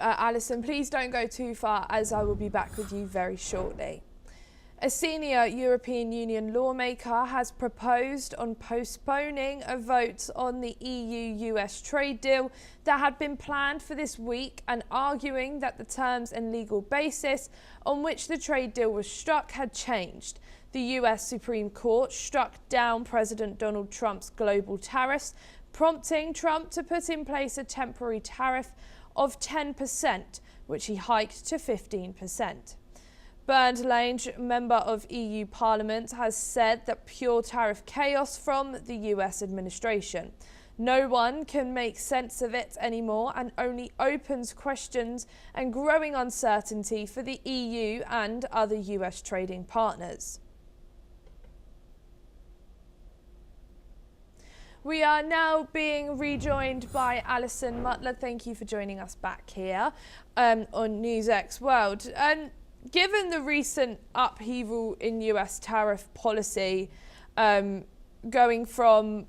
Alison, please don't go too far, as I will be back with you very shortly. A senior European Union lawmaker has proposed on postponing a vote on the EU-US trade deal that had been planned for this week, and arguing that the terms and legal basis on which the trade deal was struck had changed. The US Supreme Court struck down President Donald Trump's global tariffs, prompting Trump to put in place a temporary tariff of 10%, which he hiked to 15%. Bernd Lange, member of EU Parliament, has said that pure tariff chaos from the US administration. No one can make sense of it anymore, and only opens questions and growing uncertainty for the EU and other US trading partners. We are now being rejoined by Alison Mutler. Thank you for joining us back here on NewsX World. Given the recent upheaval in US tariff policy, going from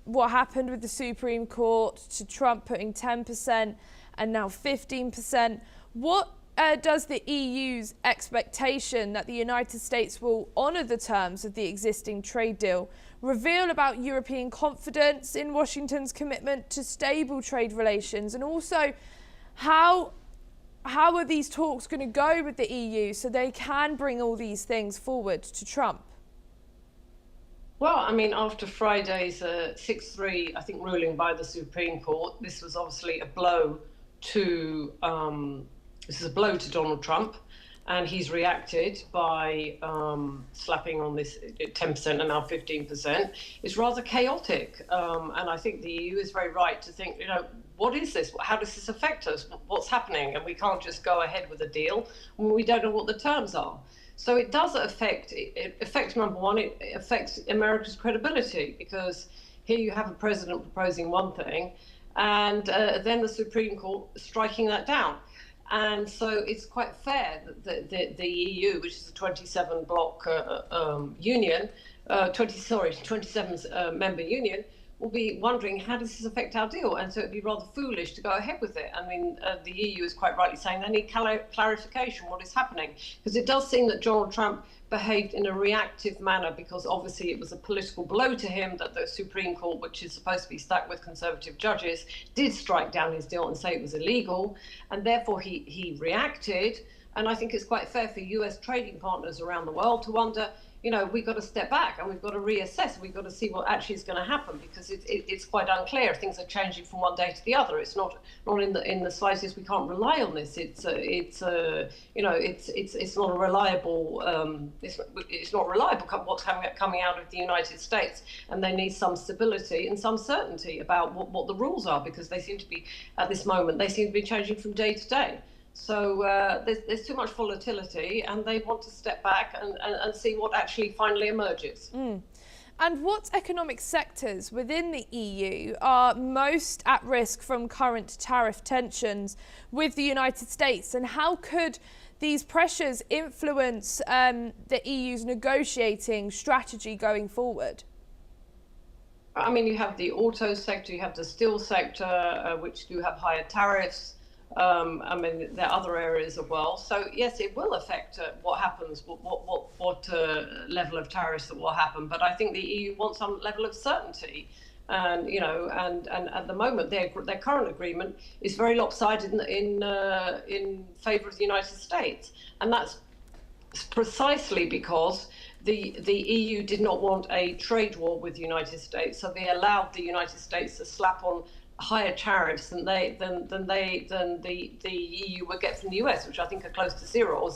what happened with the Supreme Court to Trump putting 10% and now 15%, what does the EU's expectation that the United States will honour the terms of the existing trade deal reveal about European confidence in Washington's commitment to stable trade relations? And also, how are these talks going to go with the EU so they can bring all these things forward to Trump? Well, I mean, after Friday's 6-3, I think, ruling by the Supreme Court, this was obviously a blow to Donald Trump, and he's reacted by slapping on this 10% and now 15%. It's rather chaotic, and I think the EU is very right to think, what is this? How does this affect us? What's happening? And we can't just go ahead with a deal when we don't know what the terms are. So it does affect, number one, it affects America's credibility, because here you have a president proposing one thing, and then the Supreme Court striking that down. And so it's quite fair that the EU, which is a 27 bloc union, 27 member union, will be wondering, how does this affect our deal? And so it'd be rather foolish to go ahead with it. I mean, the EU is quite rightly saying they need clarification what is happening, because it does seem that Donald Trump behaved in a reactive manner, because obviously it was a political blow to him that the Supreme Court, which is supposed to be stacked with conservative judges, did strike down his deal and say it was illegal, and therefore he reacted. And I think it's quite fair for US trading partners around the world to wonder, we've got to step back and we've got to reassess. We've got to see what actually is going to happen, because it's quite unclear. Things are changing from one day to the other. It's not in the slightest. We can't rely on this. It's not a reliable. It's not reliable what's coming out of the United States, and they need some stability and some certainty about what the rules are, because they seem to be, at this moment, changing from day to day. So there's too much volatility, and they want to step back and see what actually finally emerges. And what economic sectors within the EU are most at risk from current tariff tensions with the United States? And how could these pressures influence the EU's negotiating strategy going forward? I mean, you have the auto sector, you have the steel sector, which do have higher tariffs. I mean, there are other areas as well. So yes, it will affect what happens, what level of tariffs that will happen. But I think the EU wants some level of certainty, and and at the moment their current agreement is very lopsided in favour of the United States, and that's precisely because the EU did not want a trade war with the United States, so they allowed the United States to slap on higher tariffs than the EU would get from the US, which I think are close to zero.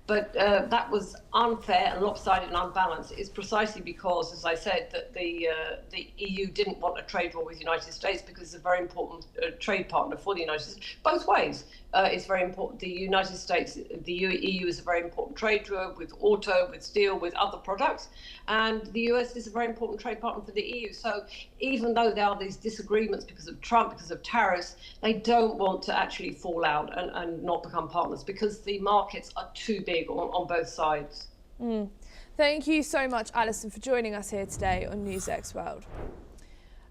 But that was unfair and lopsided and unbalanced. Is precisely because, as I said, that the EU didn't want a trade war with the United States, because it's a very important trade partner for the United States, both ways. It's very important. The United States, the EU is a very important trade dealer with auto, with steel, with other products, and the US is a very important trade partner for the EU. So even though there are these disagreements because of Trump, because of tariffs, they don't want to actually fall out and not become partners, because the markets are too big on both sides. Thank you so much, Alison, for joining us here today on NewsX World.